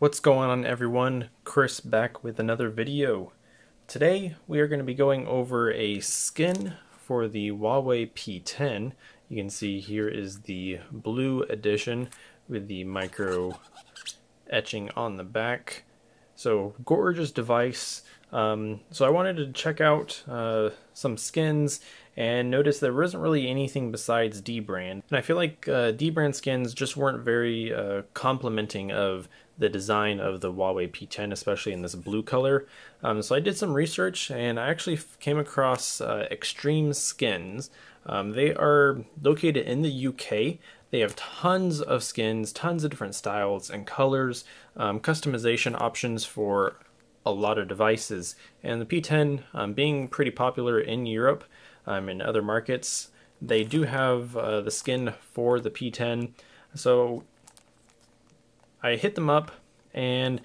What's going on, everyone? Chris back with another video. Today we are going to be going over a skin for the Huawei P10. You can see here is the blue edition with the micro etching on the back. So gorgeous device. So I wanted to check out some skins and notice there isn't really anything besides dbrand. And I feel like dbrand skins just weren't very complimenting of the design of the Huawei P10, especially in this blue color. So I did some research and I actually came across XtremeSkins. They are located in the UK. They have tons of skins, tons of different styles and colors, customization options for a lot of devices. And the P10 being pretty popular in Europe and other markets, they do have the skin for the P10. So I hit them up and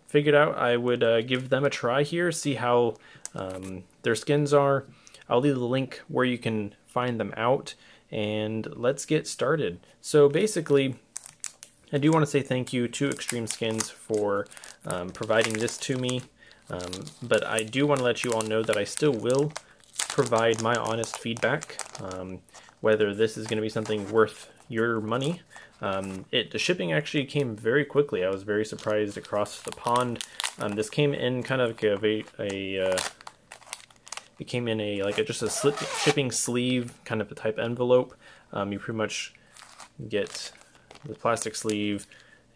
figured out I would give them a try here, see how their skins are. I'll leave the link where you can find them out, and let's get started. So basically, I do want to say thank you to XtremeSkins for providing this to me, but I do want to let you all know that I still will provide my honest feedback, whether this is going to be something worth your money. The shipping actually came very quickly. I was very surprised across the pond. This came in kind of like it came in just a shipping sleeve kind of a type envelope. You pretty much get the plastic sleeve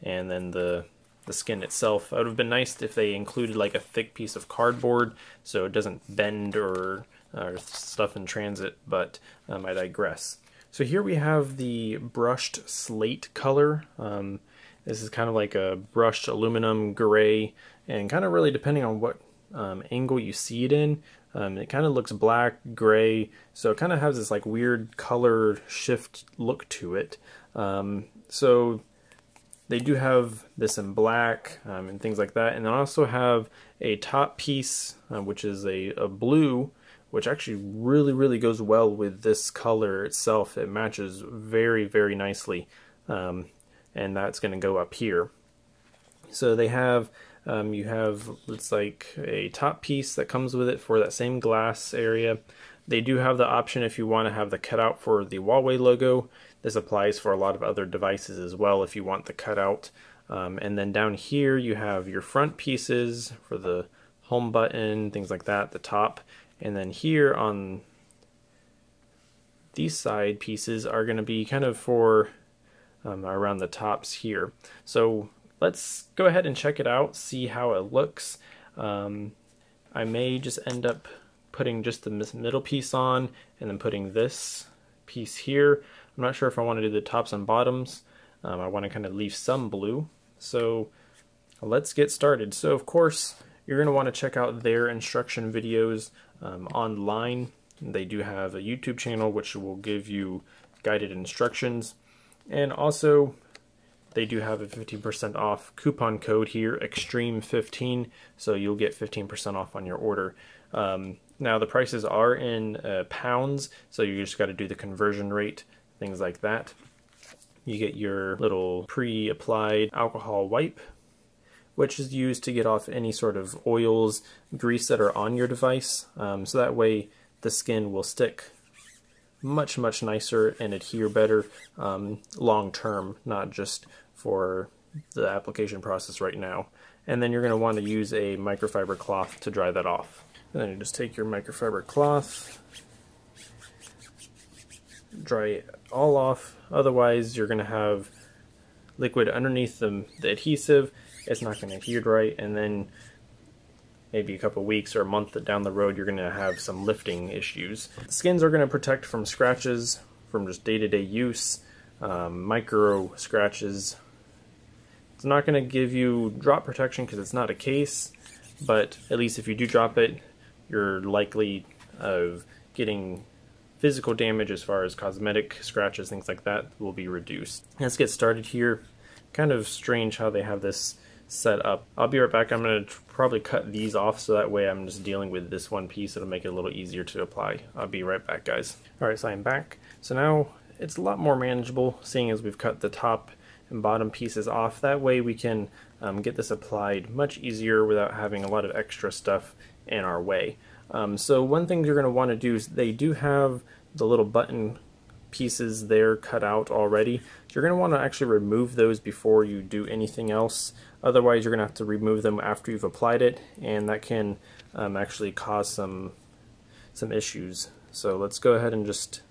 and then the skin itself. It would have been nice if they included like a thick piece of cardboard so it doesn't bend or stuff in transit, but I digress. So here we have the brushed slate color. This is kind of like a brushed aluminum gray, and kind of really depending on what angle you see it in, it kind of looks black, gray, so it kind of has this like weird color shift look to it. So they do have this in black and things like that, and they also have a top piece which is a blue, which actually really goes well with this color itself. It matches very nicely, and that's going to go up here. So they have it's like a top piece that comes with it for that same glass area. They do have the option if you want to have the cutout for the Huawei logo. This applies for a lot of other devices as well if you want the cutout. And then down here you have your front pieces for the home button, things like that, the top. And then here on these side pieces are going to be kind of for around the tops here. So let's go ahead and check it out, see how it looks. I may just end up putting just the middle piece on and then putting this piece here. I'm not sure if I want to do the tops and bottoms. I want to kind of leave some blue. So let's get started. So of course, you're going to want to check out their instruction videos online. They do have a YouTube channel which will give you guided instructions, and also they do have a 15% off coupon code here, Xtreme15, so you'll get 15% off on your order. Now the prices are in pounds, so you just got to do the conversion rate, things like that. You get your little pre-applied alcohol wipe, which is used to get off any sort of oils, grease that are on your device. So that way the skin will stick much nicer and adhere better long term, not just for the application process right now. And then you're going to want to use a microfiber cloth to dry that off. And then you just take your microfiber cloth, dry it all off. Otherwise you're going to have liquid underneath the adhesive. It's not going to adhere right, and then maybe a couple weeks or a month down the road you're going to have some lifting issues. The skins are going to protect from scratches from just day-to-day use, micro scratches. It's not going to give you drop protection because it's not a case, but at least if you do drop it, you're likely of getting physical damage as far as cosmetic scratches, things like that, will be reduced. Let's get started here. Kind of strange how they have this set up. I'll be right back. I'm going to probably cut these off so that way I'm just dealing with this one piece. It'll make it a little easier to apply. I'll be right back, guys. Alright, so I'm back. So now it's a lot more manageable, seeing as we've cut the top and bottom pieces off. That way we can get this applied much easier without having a lot of extra stuff in our way. So one thing you're going to want to do is they do have the little button pieces there cut out already. You're going to want to actually remove those before you do anything else. Otherwise, you're going to have to remove them after you've applied it, and that can actually cause some issues. So let's go ahead and just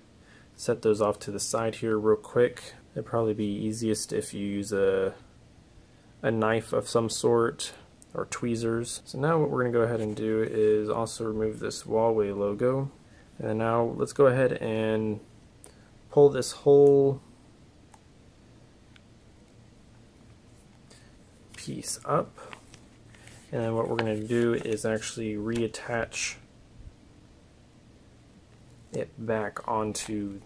set those off to the side here real quick. It'd probably be easiest if you use a knife of some sort or tweezers. So now what we're going to go ahead and do is also remove this Huawei logo. And now let's go ahead and pull this whole piece up. And then what we're going to do is actually reattach it back onto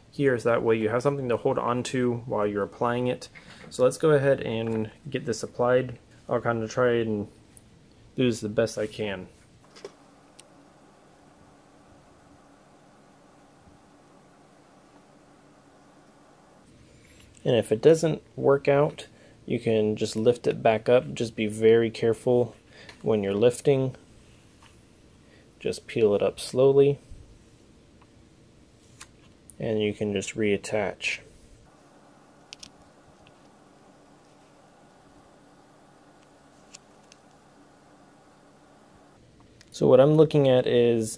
here, so that way you have something to hold onto while you're applying it. So let's go ahead and get this applied. I'll kind of try and do this the best I can. And if it doesn't work out, you can just lift it back up. Just be very careful when you're lifting. Just peel it up slowly, and you can just reattach. So what I'm looking at is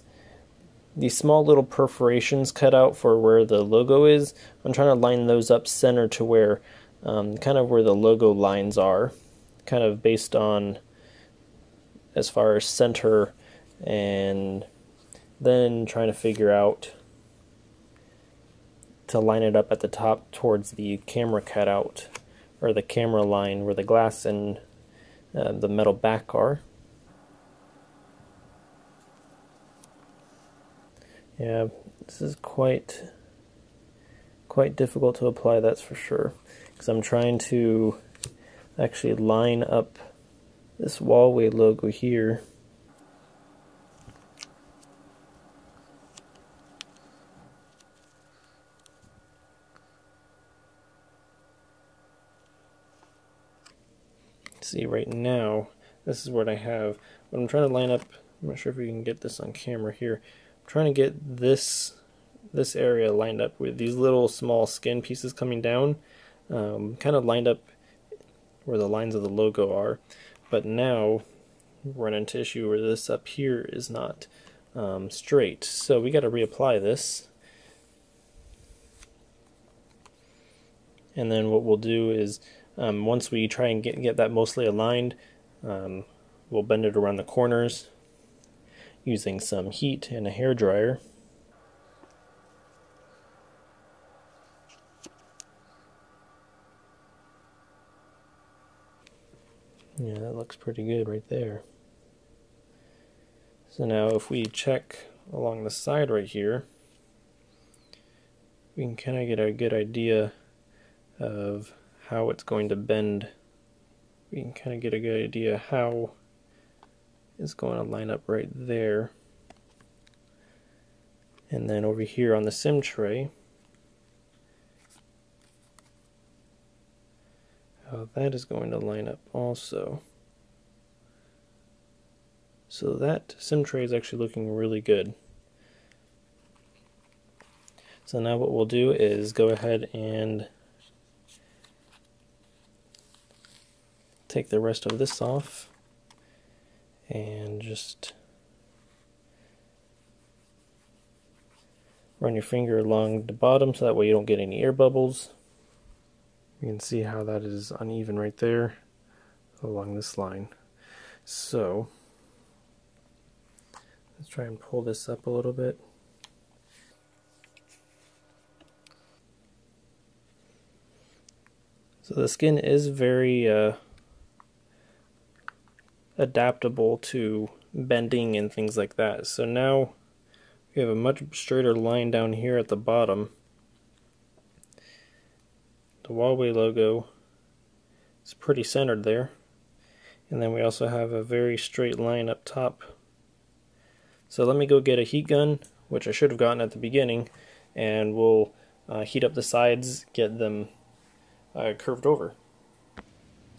these small little perforations cut out for where the logo is. I'm trying to line those up center to where kind of where the logo lines are, kind of based on as far as center, and then trying to figure out to line it up at the top towards the camera cutout, or the camera line where the glass and the metal back are. Yeah, this is quite difficult to apply, that's for sure, because I'm trying to actually line up this Huawei logo here. See, right now this is what I have, but I'm trying to line up. I'm not sure if you can get this on camera here. I'm trying to get this area lined up with these little small skin pieces coming down, kind of lined up where the lines of the logo are. But now we're running into issue where this up here is not straight, so we got to reapply this. And then what we'll do is once we try and get that mostly aligned, we'll bend it around the corners using some heat and a hair dryer. Yeah, that looks pretty good right there. So now if we check along the side right here, we can kind of get a good idea of how it's going to bend. We can kind of get a good idea how it's going to line up right there. And then over here on the SIM tray, how that is going to line up also. So that SIM tray is actually looking really good. So now what we'll do is go ahead and take the rest of this off and just run your finger along the bottom so that way you don't get any air bubbles. You can see how that is uneven right there along this line. So let's try and pull this up a little bit. So the skin is very adaptable to bending and things like that. So now we have a much straighter line down here at the bottom. The Huawei logo is pretty centered there. And then we also have a very straight line up top. So let me go get a heat gun, which I should have gotten at the beginning, and we'll heat up the sides, get them curved over.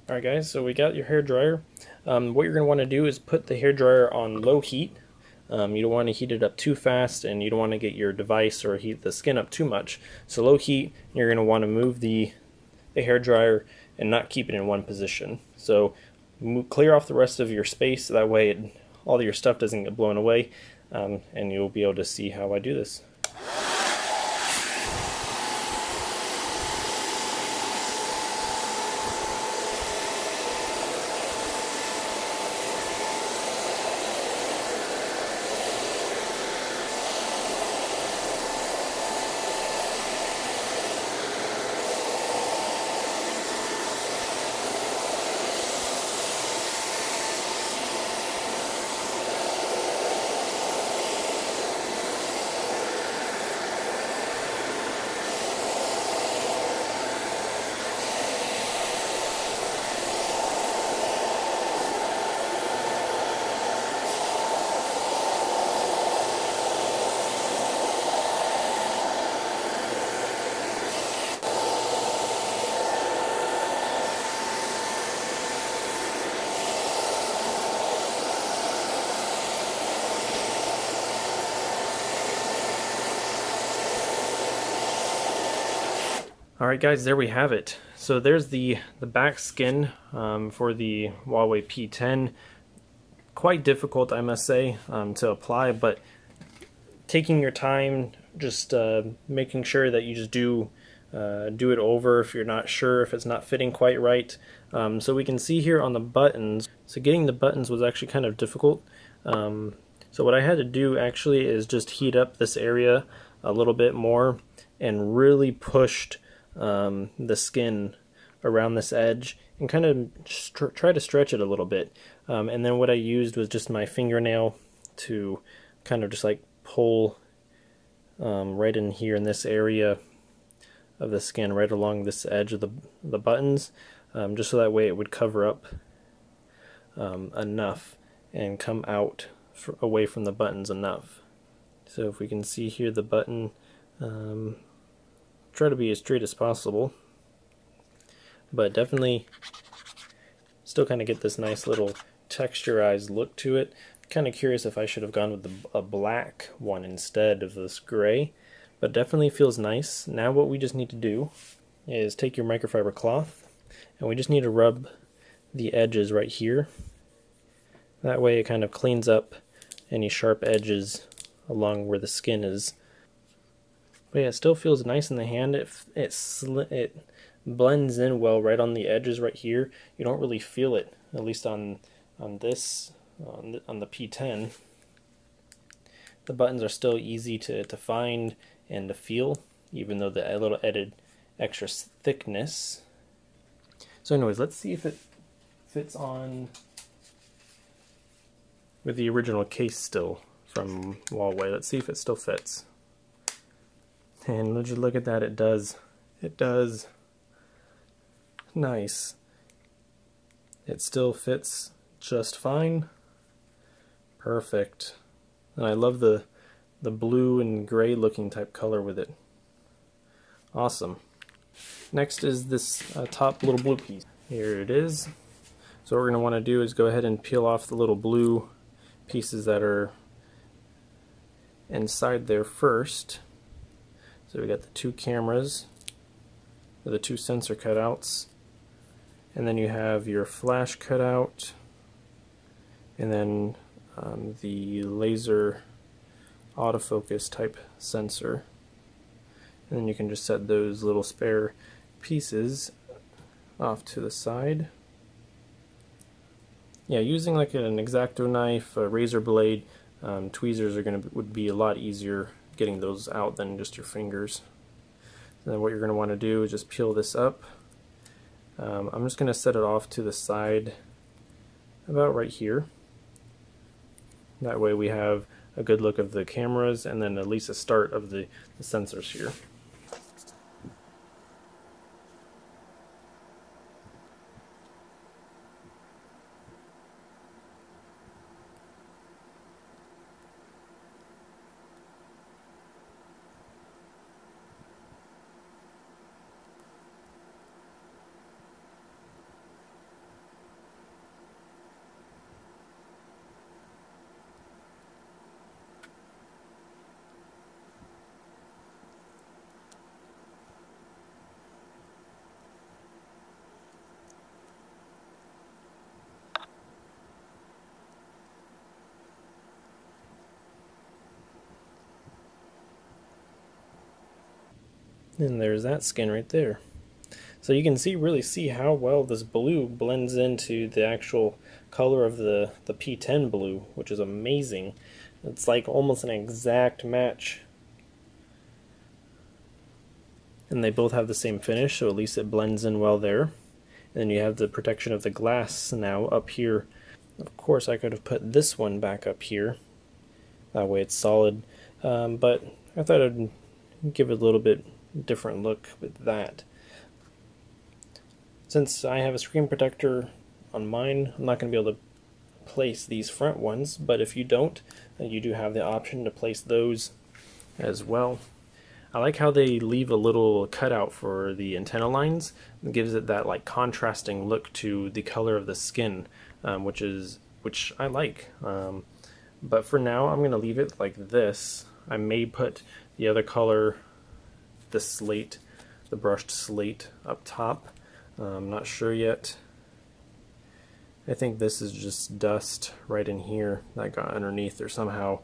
Alright guys, so we got your hair dryer. What you're going to want to do is put the hair dryer on low heat. You don't want to heat it up too fast, and you don't want to get your device or heat the skin up too much. So low heat, you're going to want to move the hair dryer and not keep it in one position. So clear off the rest of your space, that way all of your stuff doesn't get blown away, and you'll be able to see how I do this. Alright guys, there we have it. So there's the back skin for the Huawei P10. Quite difficult, I must say, to apply, but taking your time, just making sure that you just do it over if you're not sure, if it's not fitting quite right. So we can see here on the buttons, so getting the buttons was actually kind of difficult. So what I had to do actually is just heat up this area a little bit more and really pushed the skin around this edge and kind of try to stretch it a little bit. And then what I used was just my fingernail to kind of just like pull right in here in this area of the skin, right along this edge of the buttons, just so that way it would cover up enough and come out away from the buttons enough. So if we can see here the button, try to be as straight as possible, but definitely still kind of get this nice little texturized look to it. Kind of curious if I should have gone with a black one instead of this gray, but definitely feels nice. Now what we just need to do is take your microfiber cloth and we just need to rub the edges right here. That way it kind of cleans up any sharp edges along where the skin is. But yeah, it still feels nice in the hand. It blends in well right on the edges right here. You don't really feel it, at least on the P10. The buttons are still easy to find and to feel, even though the little added extra thickness. So anyways, let's see if it fits on with the original case still from Huawei. Let's see if it still fits. And let's just look at that, it does. It does. Nice. It still fits just fine. Perfect. And I love the blue and gray looking type color with it. Awesome. Next is this top little blue piece. Here it is. So what we're going to want to do is go ahead and peel off the little blue pieces that are inside there first. So we got the two cameras, the two sensor cutouts, and then you have your flash cutout, and then the laser autofocus type sensor. And then you can just set those little spare pieces off to the side. Yeah, using like an X-Acto knife, a razor blade, tweezers would be a lot easier getting those out than just your fingers. And then what you're going to want to do is just peel this up. I'm just going to set it off to the side about right here. That way we have a good look of the cameras and then at least a start of the sensors here. And there's that skin right there. So you can really see how well this blue blends into the actual color of the P10 blue, which is amazing. It's like almost an exact match. And they both have the same finish, so at least it blends in well there. And then you have the protection of the glass now up here. Of course, I could have put this one back up here. That way it's solid. But I thought I'd give it a little bit different look with that. Since I have a screen protector on mine, I'm not going to be able to place these front ones, but if you don't, you do have the option to place those as well. I like how they leave a little cutout for the antenna lines. It gives it that like contrasting look to the color of the skin, which I like. But for now, I'm going to leave it like this. I may put the other color, the brushed slate up top. I'm not sure yet. I think this is just dust right in here that got underneath, or somehow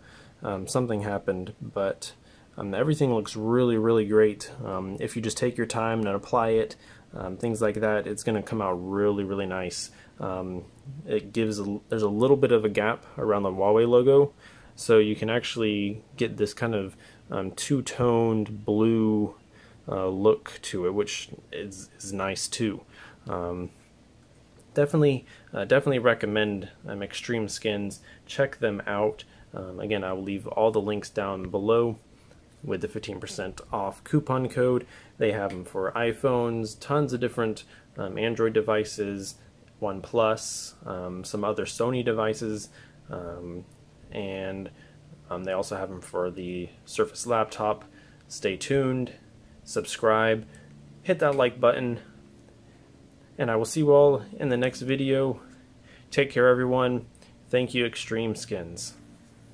something happened, but everything looks really great. If you just take your time and apply it, things like that, it's going to come out really nice. There's a little bit of a gap around the Huawei logo, so you can actually get this kind of two-toned blue look to it, which is nice too. Definitely recommend XtremeSkins. Check them out. Again, I will leave all the links down below with the 15% off coupon code. They have them for iPhones, tons of different Android devices, OnePlus, some other Sony devices, and they also have them for the Surface laptop. Stay tuned, subscribe, hit that like button, and I will see you all in the next video. Take care, everyone. Thank you, XtremeSkins.